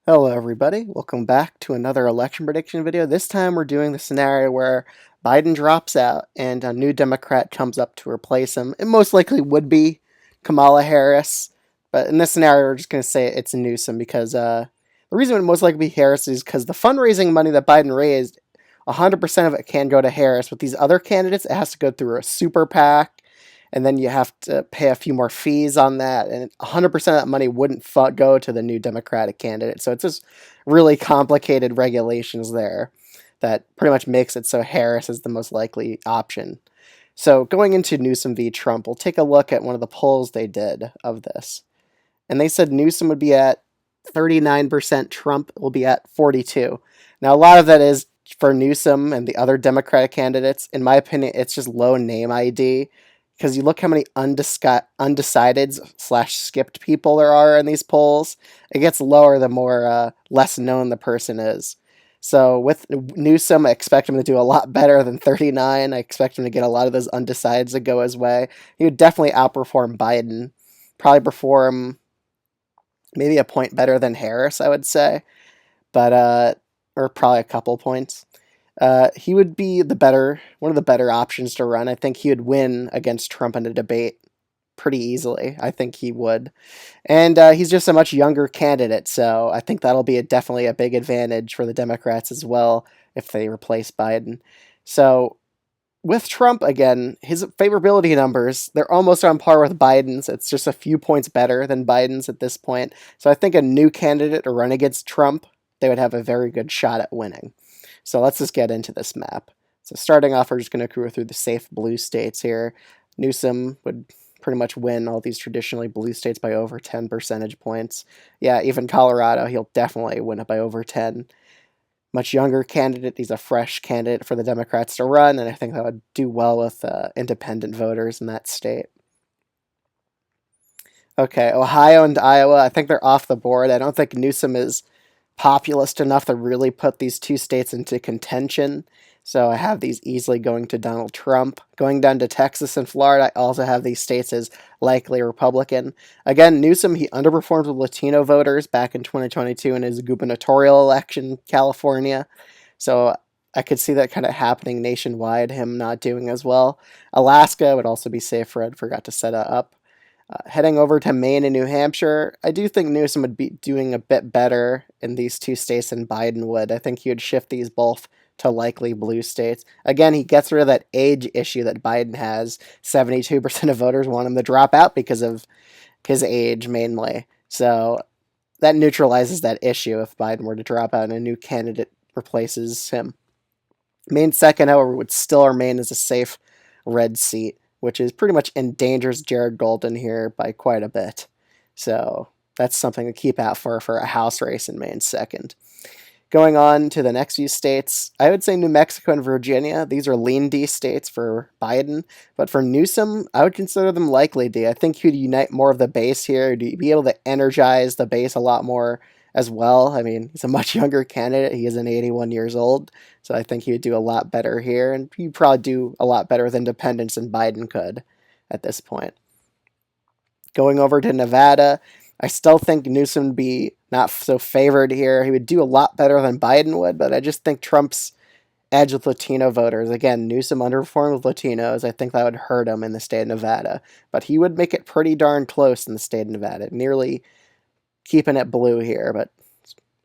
Hello everybody, welcome back to another election prediction video. This time we're doing the scenario where Biden drops out and a new Democrat comes up to replace him. It most likely would be Kamala Harris, but in this scenario we're just going to say it's Newsom because the reason it would most likely be Harris is because the fundraising money that Biden raised, 100% of it can go to Harris. With these other candidates, it has to go through a super PAC, and then you have to pay a few more fees on that, and 100% of that money wouldn't go to the new Democratic candidate. So it's just really complicated regulations there that pretty much makes it so Harris is the most likely option. So going into Newsom v. Trump, we'll take a look at one of the polls they did of this. And they said Newsom would be at 39%, Trump will be at 42%. Now, a lot of that is for Newsom and the other Democratic candidates. In my opinion, it's just low name ID because you look how many undecideds slash skipped people there are in these polls. It gets lower the more less known the person is. So with Newsom, I expect him to do a lot better than 39. I expect him to get a lot of those undecideds to go his way. He would definitely outperform Biden, probably perform maybe a point better than Harris, I would say, but or probably a couple points. He would be one of the better options to run. I think he would win against Trump in a debate pretty easily. I think he would, and he's just a much younger candidate, so I think that'll be definitely a big advantage for the Democrats as well if they replace Biden. So with Trump, again, his favorability numbers, they're almost on par with Biden's. It's just a few points better than Biden's at this point. So I think a new candidate to run against Trump, they would have a very good shot at winning. So let's just get into this map. So starting off, we're just going to go through the safe blue states here. Newsom would pretty much win all these traditionally blue states by over 10 percentage points. Yeah, even Colorado, he'll definitely win it by over 10. Much younger candidate. He's a fresh candidate for the Democrats to run, and I think that would do well with independent voters in that state. Okay, Ohio and Iowa, I think they're off the board. I don't think Newsom is populist enough to really put these two states into contention. So I have these easily going to Donald Trump. Going down to Texas and Florida, I also have these states as likely Republican. Again, Newsom, he underperformed with Latino voters back in 2022 in his gubernatorial election in California. So I could see that kind of happening nationwide, him not doing as well. Alaska would also be safer. I forgot to set it up. Heading over to Maine and New Hampshire, I do think Newsom would be doing a bit better in these two states than Biden would. I think he would shift these both to likely blue states. Again, he gets rid of that age issue that Biden has. 72% of voters want him to drop out because of his age, mainly. So that neutralizes that issue if Biden were to drop out and a new candidate replaces him. Maine's second, however, would still remain as a safe red seat, which is pretty much endangers Jared Golden here by quite a bit. So that's something to keep out for a House race in Maine's second. Going on to the next few states, I would say New Mexico and Virginia. These are lean D states for Biden, but for Newsom, I would consider them likely D. I think he'd unite more of the base here. He'd be able to energize the base a lot more as well. I mean, he's a much younger candidate. He isn't 81 years old, so I think he would do a lot better here, and he'd probably do a lot better with independents than Biden could at this point. Going over to Nevada, I still think Newsom would be not so favored here. He would do a lot better than Biden would, but I just think Trump's edge with Latino voters. Again, Newsom underperformed with Latinos. I think that would hurt him in the state of Nevada, but he would make it pretty darn close in the state of Nevada, nearly keeping it blue here. But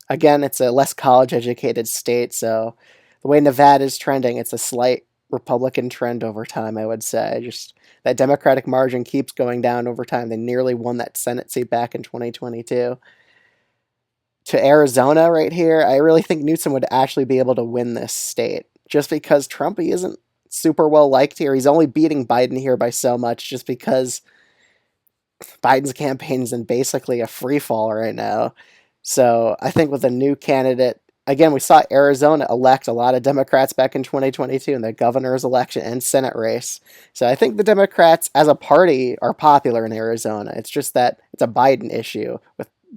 again, it's a less college-educated state, so the way Nevada is trending, it's a slight Republican trend over time, I would say. Just that Democratic margin keeps going down over time. They nearly won that Senate seat back in 2022. To Arizona right here, I really think Newsom would actually be able to win this state, just because Trump, he isn't super well liked here. He's only beating Biden here by so much just because Biden's campaign is in basically a free fall right now. So I think with a new candidate, again, we saw Arizona elect a lot of Democrats back in 2022 in the governor's election and Senate race. So I think the Democrats as a party are popular in Arizona. It's just that it's a Biden issue.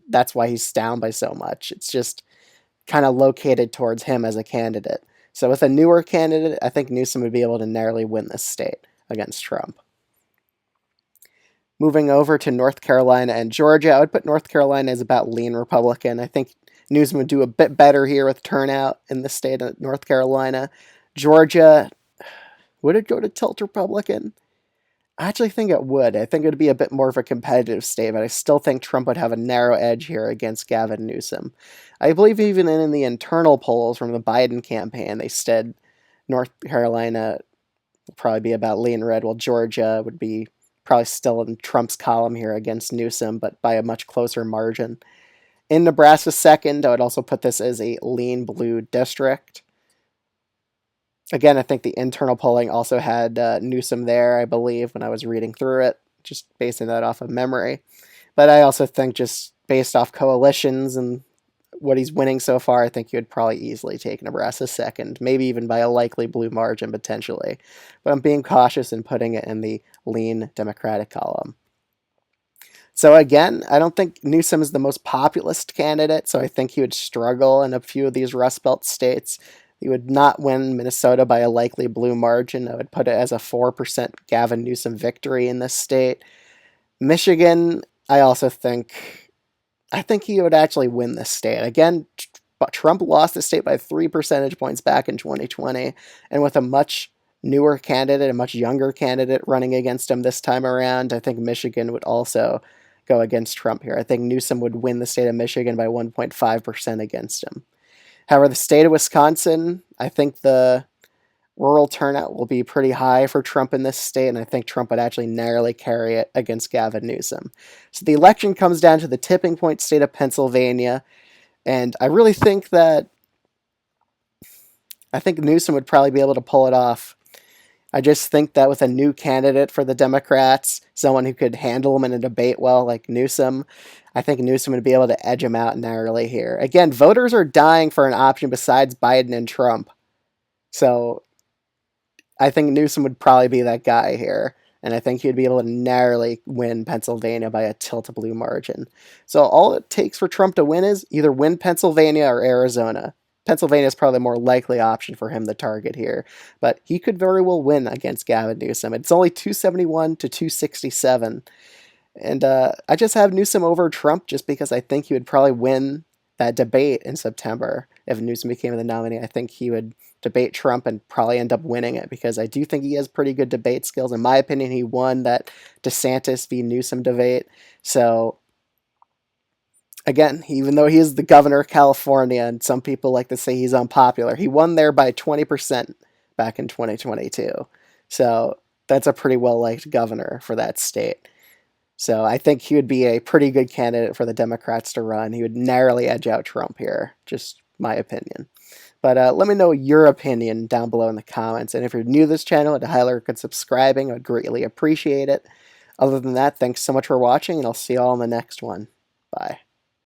That's why he's down by so much. It's just kind of located towards him as a candidate. So with a newer candidate, I think Newsom would be able to narrowly win this state against Trump. Moving over to North Carolina and Georgia, I would put North Carolina as about lean Republican. I think Newsom would do a bit better here with turnout in the state of North Carolina. Georgia, would it go to tilt Republican? I actually think it would. I think it would be a bit more of a competitive state, but I still think Trump would have a narrow edge here against Gavin Newsom. I believe even in the internal polls from the Biden campaign, they said North Carolina will probably be about lean red, while Georgia would be probably still in Trump's column here against Newsom, but by a much closer margin. In Nebraska second, I would also put this as a lean blue district. Again, I think the internal polling also had Newsom there, I believe, when I was reading through it, just basing that off of memory. But I also think just based off coalitions and what he's winning so far, I think he would probably easily take Nebraska second, maybe even by a likely blue margin potentially. But I'm being cautious in putting it in the lean Democratic column. So again, I don't think Newsom is the most populist candidate, so I think he would struggle in a few of these Rust Belt states. He would not win Minnesota by a likely blue margin. I would put it as a 4% Gavin Newsom victory in this state. Michigan, I think he would actually win this state. Again, Trump lost the state by 3 percentage points back in 2020, and with a much newer candidate, a much younger candidate running against him this time around, I think Michigan would also go against Trump here. I think Newsom would win the state of Michigan by 1.5% against him. However, the state of Wisconsin, I think the rural turnout will be pretty high for Trump in this state, and I think Trump would actually narrowly carry it against Gavin Newsom. So the election comes down to the tipping point state of Pennsylvania, and I really think Newsom would probably be able to pull it off. I just think that with a new candidate for the Democrats, someone who could handle him in a debate well, like Newsom, I think Newsom would be able to edge him out narrowly here. Again, voters are dying for an option besides Biden and Trump. So I think Newsom would probably be that guy here. And I think he'd be able to narrowly win Pennsylvania by a tilt-blue margin. So all it takes for Trump to win is either win Pennsylvania or Arizona. Pennsylvania is probably the more likely option for him to target here. But he could very well win against Gavin Newsom. It's only 271 to 267. And I just have Newsom over Trump just because I think he would probably win that debate in September. If Newsom became the nominee, I think he would debate Trump and probably end up winning it because I do think he has pretty good debate skills. In my opinion, he won that DeSantis v. Newsom debate. So again, even though he is the governor of California and some people like to say he's unpopular, he won there by 20% back in 2022. So that's a pretty well-liked governor for that state. So I think he would be a pretty good candidate for the Democrats to run. He would narrowly edge out Trump here, just my opinion. But let me know your opinion down below in the comments. And if you're new to this channel, I'd highly recommend subscribing. I would greatly appreciate it. Other than that, thanks so much for watching, and I'll see you all in the next one. Bye.